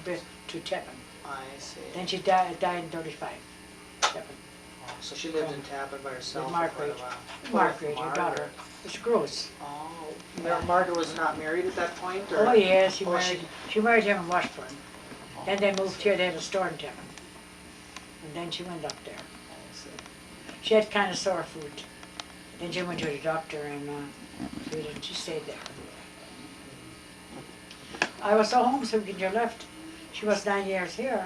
to Tappan. I see. Then she died in 35. Tappan. Oh, so she lived in Tappan by herself for Margaret. quite a while. Margaret, her daughter. It's gross. Oh, Yeah. Margaret was not married at that point? Or? Oh yes, Oh, she married him in Washburn. Oh, Then they I moved see. here, they had a store in Tappan. And then she went up there. I see. She had kind of sore foot. Then she went to the doctor and she stayed there. I was so homesick when you left. She was 9 years here.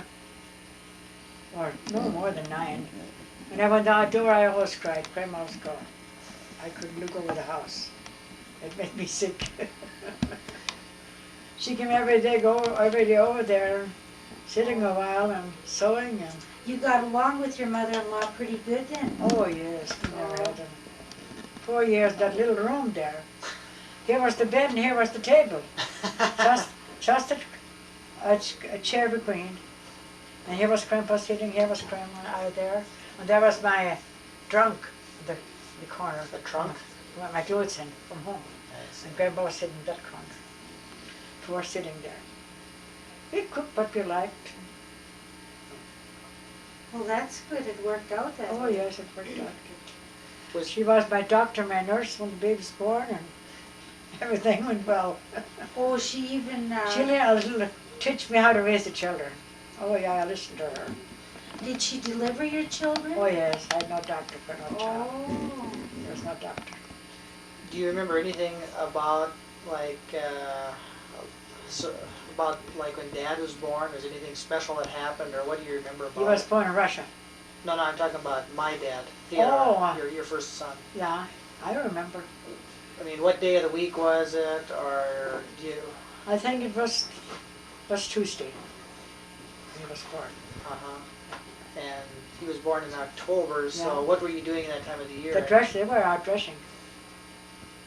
Or no more than 9. When I went out the door, I always cried. Grandma was gone. I couldn't look over the house. It made me sick. She came every day over there, sitting a while and sewing and. You got along with your mother-in-law pretty good then? Oh yes, we never had them. 4 years, that little room there. Here was the bed and here was the table. just a chair between. And here was Grandpa sitting, here was Grandma out there. And there was my trunk, the corner. The trunk? Where my clothes in from home. And Grandpa was sitting in that corner. We were sitting there. We cooked what we liked. Well, that's good. It worked out that Oh way. yes, it worked out good. She was my doctor, my nurse when the baby was born, and everything went well. Oh, she even... She teach me how to raise the children. Oh yeah, I listened to her. Did she deliver your children? Oh yes, I had no doctor for no child. Oh. There was no doctor. Do you remember anything about about when Dad was born? Was anything special that happened, or what do you remember about? He was born in Russia. No, I'm talking about my dad, Theodore, your first son. Yeah, I don't remember. I mean, what day of the week was it, or do you? I think it was Tuesday. He was born. And he was born in October. So Yeah. what were you doing in that time of the year? They were out dressing.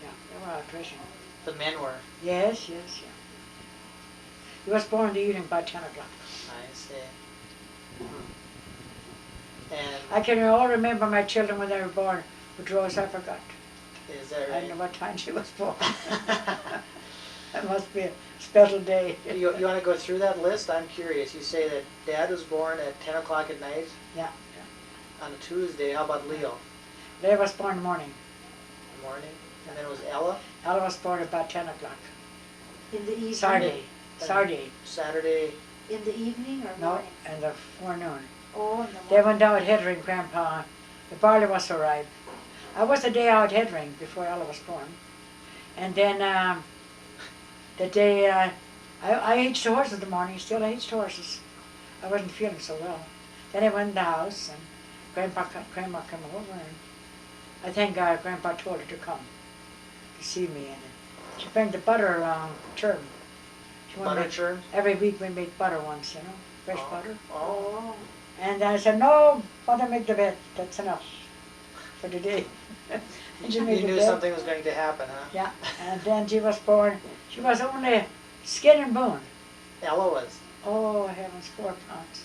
Yeah, they were out dressing. The men were. Yes, yes, yeah. He was born in the evening about 10 o'clock. I see. And I can all remember my children when they were born, but Rose I forgot. is that I right? don't know what time she was born. That must be a special day. You want to go through that list? I'm curious. You say that Dad was born at 10 o'clock at night Yeah, on a Tuesday. How about Leo? yeah. They was born in the morning. Morning. And then it was Ella? Ella was born about 10 o'clock. In the evening? Saturday. Saturday. In the evening or No, morning? in the forenoon. Oh, in the They morning. went down at Headring, Grandpa. The barley was so ripe. I was a day out Headring before Ella was born. And then the day I hitched the horses in the morning. Still I hitched horses. I wasn't feeling so well. Then I went in the house and Grandma came over and I think Grandpa told her to come to see me. And she bring the butter along, churn. She wanted Butter me- churn? Every week we make butter once, you know, fresh butter. Oh. And I said, no, butter make the bed. That's enough for the day. And she You made the knew bed. something was going to happen, huh? Yeah, and then she was born. She was only skin and bone. Ella was. Oh heavens, 4 pounds.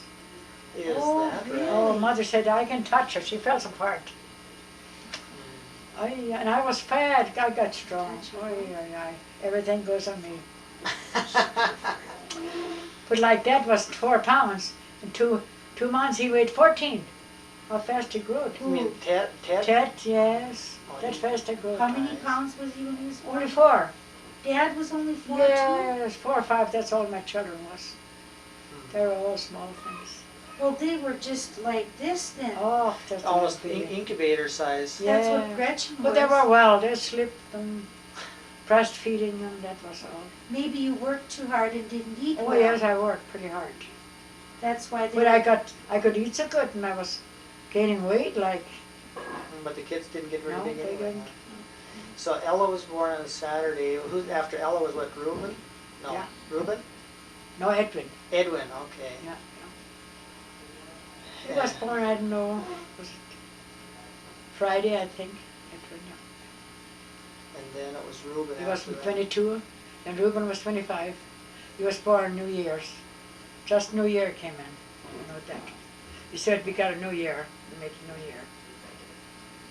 Is Oh, that really? right? Oh, mother said I can touch her. She fell apart. And I was fat. I got strong. Everything goes on me. But like that was 4 pounds. In 2 months he weighed 14. How fast he grew. You mean Ted? Ted, yes. Oh, That he- fast he grew. How many pounds was he when he was born? Only 4. Dad was only 4 too? Yes, 4 or 5. That's all my children was. They were all small things. Well, they were just like this then. Oh, just Almost big. incubator size. Yeah. That's what Gretchen was. But they were well. They slipped and breastfeeding them. That was all. Maybe you worked too hard and didn't eat Oh well. yes, I worked pretty hard. That's why they... But I could eat so good, and I was gaining weight like. But the kids didn't get very No, big they anyway. didn't. So Ella was born on a Saturday. Who's after Ella was what? Reuben? No. Yeah. Reuben? No, Edwin. Edwin. Okay. Yeah. He was born. I don't know. Was it Friday? I think. Edwin. Yeah. And then it was Reuben. He was after that. 22, and Reuben was 25. He was born New Year's. Just New Year came in. You know that. He said we got a New Year. We make a New Year.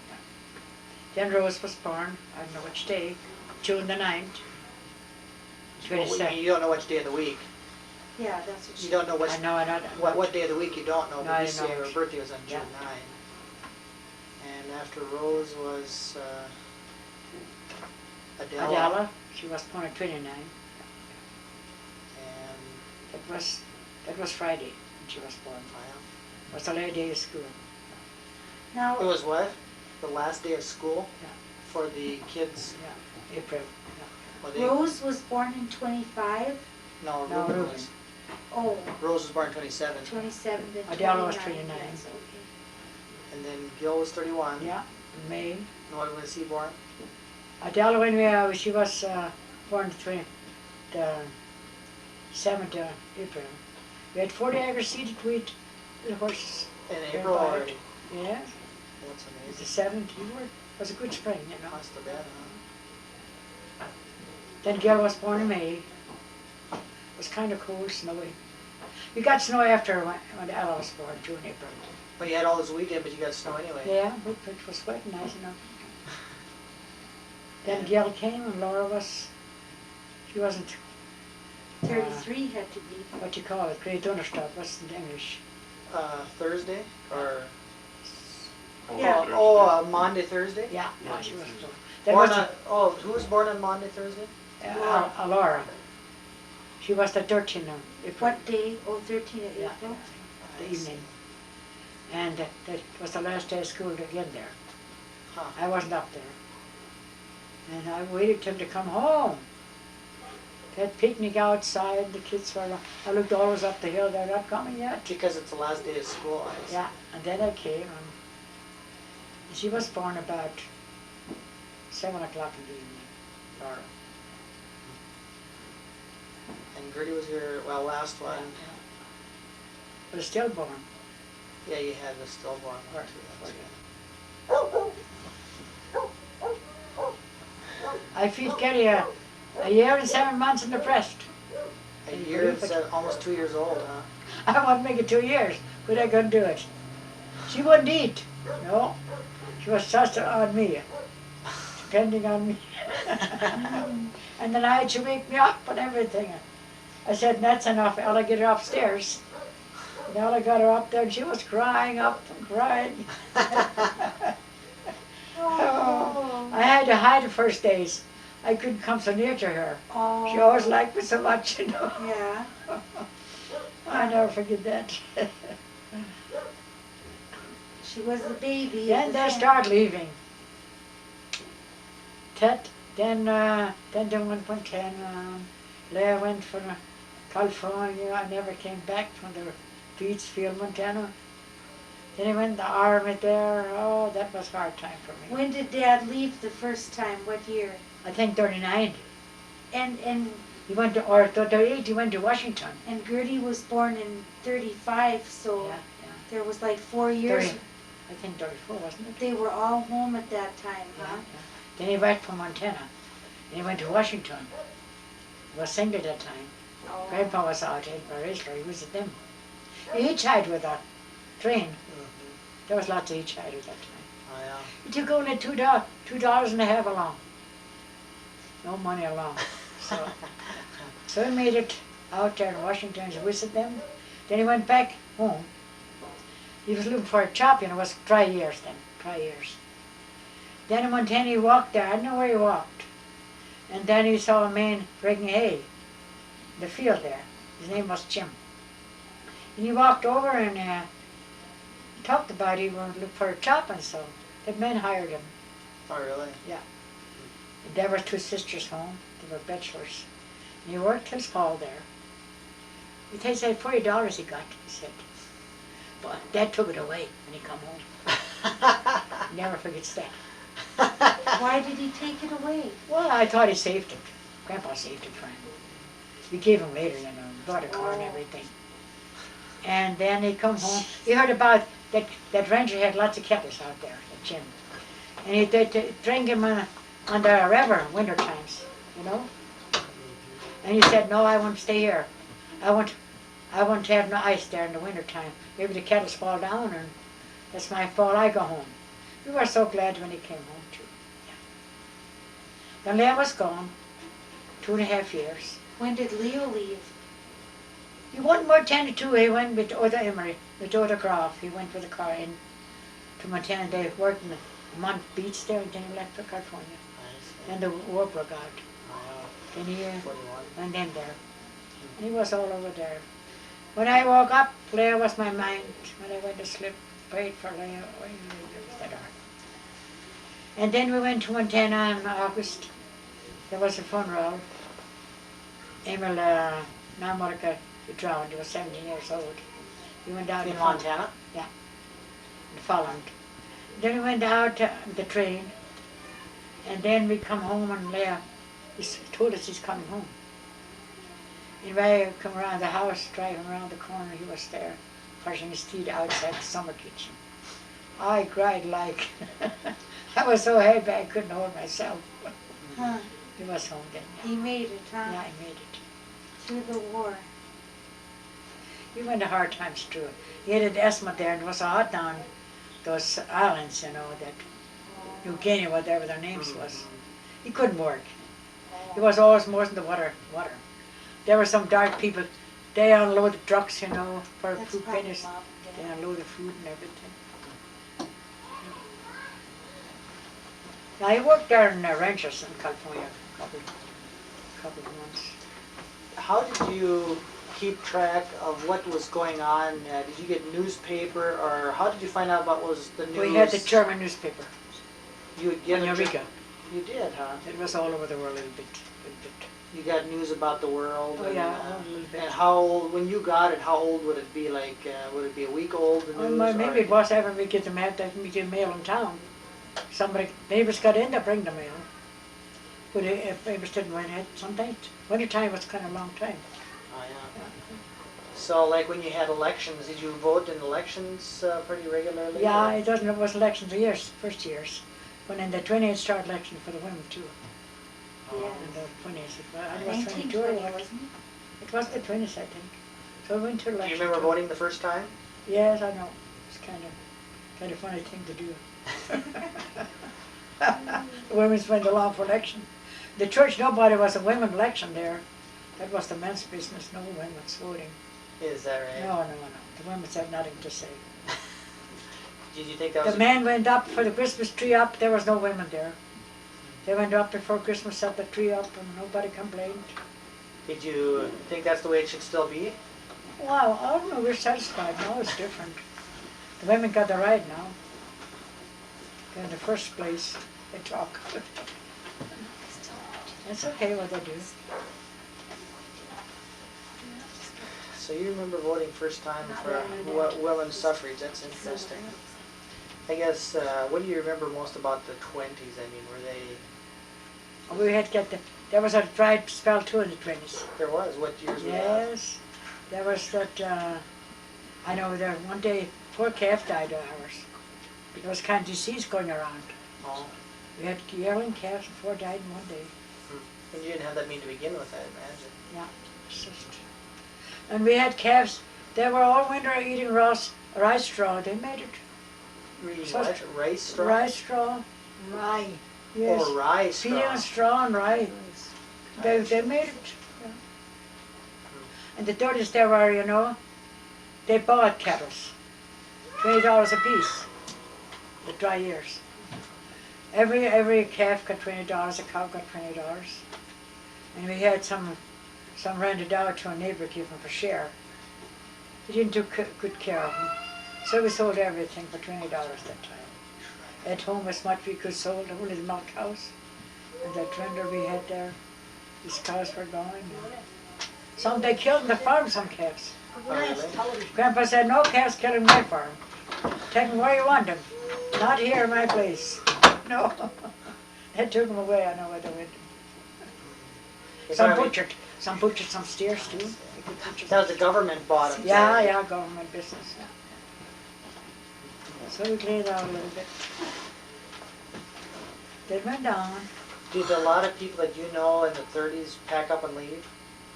Yeah. Then Rose was born. I don't know which day. June the 9th. Well, 22nd. you don't know which day of the week. Yeah, that's what You she. don't know I know, I know. what day of the week you don't know, No, but I this don't year know. her birthday was on June Yeah. 9. And after Rose was Adela. Adela, she was born at 29. And That was Friday when she was born. It was the last day of school. it Now, was what? The last day of school? Yeah. For the kids? Yeah, April. Well, they, Rose was born in 25. no, No, Ruben Ruben. was. Oh, Rose was born 27. 27 to 29. Adela was 29. Yes, okay. And then Gil was 31. Yeah, in May. And when was he born? Adela, when she was born the 7th of April. We had 40 acres seeded wheat, the horses. In They're April bought. already. Yeah, That's it's the amazing. 7th. It was a good spring, you know. Must have been, huh? Then Gil was born in May. It was kind of cold, snowy. We got snow after when Ella was born, June, April. But you had all this wheat in, but you got snow anyway. Yeah, but it was wet and nice enough. Then Gil came and Laura she wasn't, 33 had to be. what you call it, great understuff, what's in English? Thursday? Or, Yeah. Monday, Thursday? Yeah, she was born. That Born was on, who was born on Monday, Thursday? Laura. She was the 13th of April. What day? Oh, 13 of Yeah, April. the evening. And that was the last day of school again there. Huh. I wasn't up there. And I waited till to come home. That picnic outside, the kids were, I looked always up the hill, they're not coming yet. Because it's the last day of school, I guess. Yeah, and then I came and she was born about 7 o'clock in the evening, Laura. And Gertie was your, last one. But it's stillborn. Yeah, you had the stillborn one Right, too. That's right. good. I feed Kelly a year and 7 months in the breast. A year, and almost 2 years old, huh? I want to make it 2 years, but I couldn't do it. She wouldn't eat. No, she was just on me, depending on me. And the night she wake me up and everything. I said, that's enough, Ella, get her upstairs. And Ella got her up there and she was crying up and crying. Oh, I had to hide the first days. I couldn't come so near to her. Oh. She always liked me so much, you know. Yeah. I never forget that. She was the baby. Then they start leaving. Then they went Leah went for California. I never came back from the Beachfield, Montana. Then he went in the army there. Oh, that was a hard time for me. When did Dad leave the first time? What year? I think 39. And He went to, or 38, he went to Washington. Gertie was born in 35, so Yeah, there was like 4 years. 30. I think 34, wasn't it? They were all home at that time, huh? Then he went from Montana. And he went to Washington. He was single that time. Oh. Grandpa was out in Paris, he was at them. He hitchhiked with a train. There was lots of hitchhikers that time. Oh, yeah. It took only $2.50 along. No money along. So he made it out there in Washington to visit them. Then he went back home. He was looking for a job, you know, it was dry years then, dry years. Then in Montana he walked there, I don't know where he walked. And then he saw a man breaking hay in the field there. His name was Jim. And he walked over and talked about he wanted to look for a job and so. The men hired him. Oh, really? And there were 2 sisters home, they were bachelors. And he worked his fall there. They said $40 he got, he said. But Dad took it away when he come home. He never forgets that. Why did he take it away? Well, I thought he saved it. Grandpa saved it for him. We gave him later, you know, bought a car and everything. And then he come home. He heard about that rancher had lots of kettles out there, that Jim. And they drank him on the river in winter times, you know. And he said, no, I want to stay here. I want to have no ice there in the winter time. Maybe the kettles fall down and that's my fault, I go home. We were so glad when he came home too. Yeah. Then Leah was gone, 2.5 years. When did Leo leave? He won Montana too. He went with Oda Emery, with Oda Groff. He went with a car in to Montana. They worked in Mont Beach there, and then he left for California. Then the war broke out. Then he 41. went in there. And he was all over there. When I woke up, Leah was my mind. When I went to sleep, prayed for Leah. Oh, it was that hard. And then we went to Montana in August. There was a funeral. Emil Namorka, he drowned. He was 17 years old. He went out In Montana? in Folland. Then we went out the train. And then we come home and Leah he told us he's coming home. And when I come around the house, driving around the corner, he was there, brushing his teeth outside the summer kitchen. I cried like, I was so happy I couldn't hold myself. Huh. He was home then. He made it, huh? Yeah, I made it. Through the war. He went to hard times too. He had an asthma there, and it was hot down those islands, you know, that New Guinea, whatever their names was. He couldn't work. He was always more in the water. There were some dark people. They unloaded trucks, you know, for That's food probably vendors. Mom They and Dad. unloaded food and everything. I worked there in ranches in California a couple of months. How did you keep track of what was going on? Did you get newspaper, or how did you find out what was the news? We had the German newspaper You would get in a Eureka. You did, huh? It was all over the world a little bit. You got news about the world. Oh and, yeah, a little bit. And how old, when you got it, how old would it be? Like, would it be a week old? The news, Maybe it was ever we get the mail, we get mail in town. Somebody, neighbors got in to bring the mail. But if neighbors didn't win it, sometimes, winter time was kind of a long time. Oh, yeah. So, like when you had elections, did you vote in elections pretty regularly? Yeah, or- it was elections years, first years. When in the 20th started election for the women too. Yeah. In the 20th, it was 22 or 1920, what? wasn't it? It was the 20th, I think. So we went to Do election. you remember too. voting the first time? Yes, I know. It's kind of funny thing to do. The women's went along for election. The church, nobody was a women election there. That was the men's business, no women's voting. Is that right? No. The women had nothing to say. Did you think that was The man went up for the Christmas tree up, there was no women there. They went up before Christmas, set the tree up, and nobody complained. Did you think that's the way it should still be? Wow, I don't know, we're satisfied. Now it's different. The women got the right now. They're in the first place, they talk. It's okay what they do. So you remember voting first time for women's suffrage? That's interesting. I guess, what do you remember most about the 20s? I mean, were they... We had to get there was a dry spell too in the 20s. There was. What years were that? Yes, there was that, I know there one day, poor calf died of ours. There was kind of disease going around. Oh. We had yearling calves and 4 died in one day. And you didn't have that mean to begin with, I imagine. Yeah, it's just. And we had calves, they were all winter eating rice straw, they made it. Really, So- what? Rice straw? Rice straw, rye, yes. Or rye straw. Peanut straw and rye. They made it. Yeah. And the dirtiest they were, you know, they bought cattle. $20 a piece, the dry years. Every calf got $20, a cow got $20. And we had some rented out to a neighbor, give them for share. He didn't do good care of them. So we sold everything for $20 that time. At home as much we could sold, only the milk cows. And that render we had there, these cows were going. And some they killed in the farm, some calves. Oh, really? Grandpa said, no calves killed in my farm. Take them where you want them. Not here in my place. No. They took them away, I know where they went. They Some probably- butchered some steers too. They could butcher That was the government bought them. Yeah, government business, yeah. So we cleaned out a little bit. They went down. Did a lot of people that you know in the 30s pack up and leave?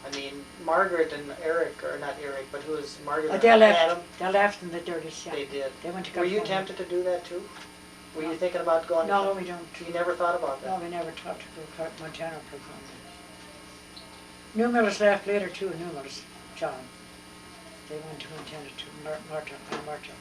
I mean, Margaret and Eric, or not Eric, but who was Margaret and They Adam? left. They left in the 30s, yeah. They did. They went to Were you California. tempted to do that too? Were No. you thinking about going? No, we don't. You never thought about No, that? we never talked to Montana for California. Newmillers left later too, Newmillers, John. They went to Montana to Marta.